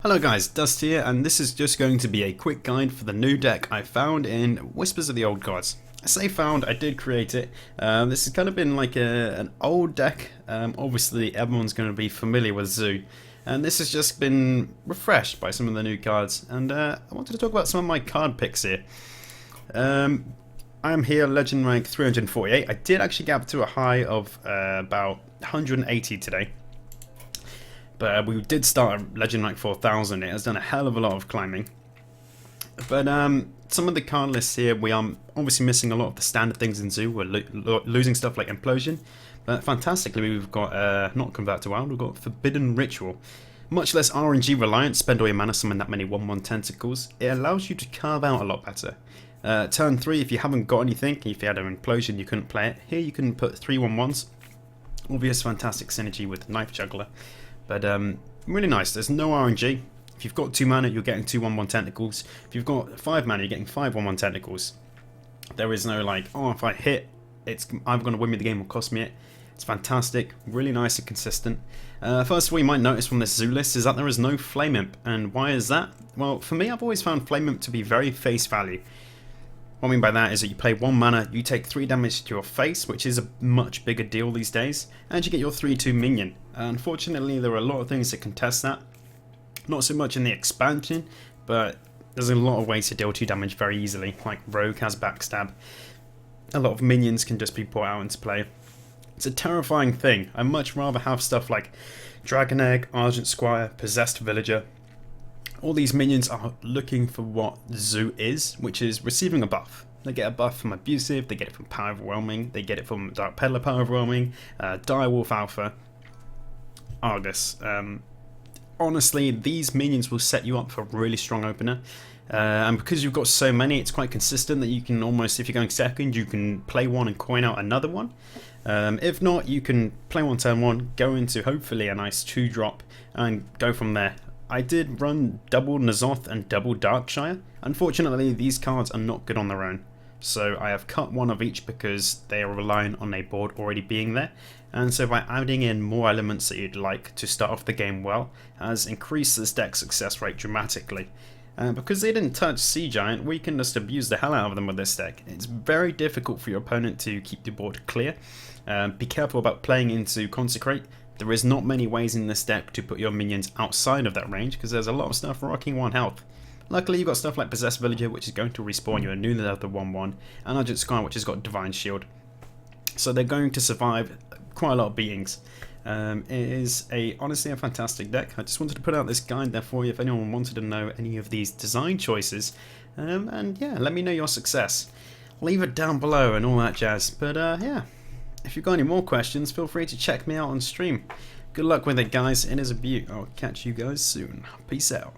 Hello guys, Dust here, and this is just going to be a quick guide for the new deck I found in Whispers of the Old Gods. I say found, I did create it. This has kind of been like an old deck. Obviously everyone's going to be familiar with Zoo, and this has just been refreshed by some of the new cards, and I wanted to talk about some of my card picks here. I'm here legend rank 348. I did actually get up to a high of about 180 today. But we did start at legend rank 4000. It has done a hell of a lot of climbing. But some of the card lists here, we are obviously missing a lot of the standard things in Zoo. We're losing stuff like Implosion. But fantastically, we've got, not Convert to Wild, we've got Forbidden Ritual. Much less RNG reliant, spend all your mana, summon that many 1/1 tentacles. It allows you to carve out a lot better. Turn 3, if you haven't got anything, if you had an Implosion, you couldn't play it. Here you can put 3 1/1s. Obvious fantastic synergy with Knife Juggler. But really nice. There's no RNG. If you've got 2 mana, you're getting 2 1/1 tentacles. If you've got 5 mana, you're getting 5 1/1 tentacles. There is no like, oh, if I hit, it's either going to win me the game or cost me it. It's fantastic, really nice and consistent. First of all, you might notice from this Zoo list is that there is no Flame Imp. And why is that? Well, for me, I've always found Flame Imp to be very face value. What I mean by that is that you play 1 mana, you take 3 damage to your face, which is a much bigger deal these days, and you get your 3/2 minion. Unfortunately, there are a lot of things that contest that. Not so much in the expansion, but there's a lot of ways to deal 2 damage very easily, like Rogue has Backstab. A lot of minions can just be brought out into play. It's a terrifying thing. I'd much rather have stuff like Dragon Egg, Argent Squire, Possessed Villager. All these minions are looking for what Zoo is, which is receiving a buff. They get a buff from Abusive, they get it from Power Overwhelming, they get it from Dark Peddler Power Overwhelming, Direwolf Alpha, Argus. Honestly, these minions will set you up for a really strong opener. And because you've got so many, it's quite consistent that you can almost, if you're going second, you can play one and coin out another one. If not, you can play one turn 1, go into hopefully a nice 2-drop, and go from there. I did run double N'Zoth and double Darkshire. Unfortunately, these cards are not good on their own, so I have cut one of each because they are relying on a board already being there, and so by adding in more elements that you'd like to start off the game well, has increased this deck's success rate dramatically. Because they didn't touch Sea Giant, we can just abuse the hell out of them with this deck. It's very difficult for your opponent to keep the board clear. Be careful about playing into Consecrate. There is not many ways in this deck to put your minions outside of that range, because there's a lot of stuff rocking 1 health. Luckily, you've got stuff like Possessed Villager, which is going to respawn you a new level 1/1, and Argent Squire, which has got Divine Shield. So they're going to survive quite a lot of beatings. It is honestly a fantastic deck. I just wanted to put out this guide there for you if anyone wanted to know any of these design choices. And yeah, let me know your success. Leave it down below and all that jazz. But yeah, if you've got any more questions, feel free to check me out on stream. Good luck with it, guys. It is a beaut. I'll catch you guys soon. Peace out.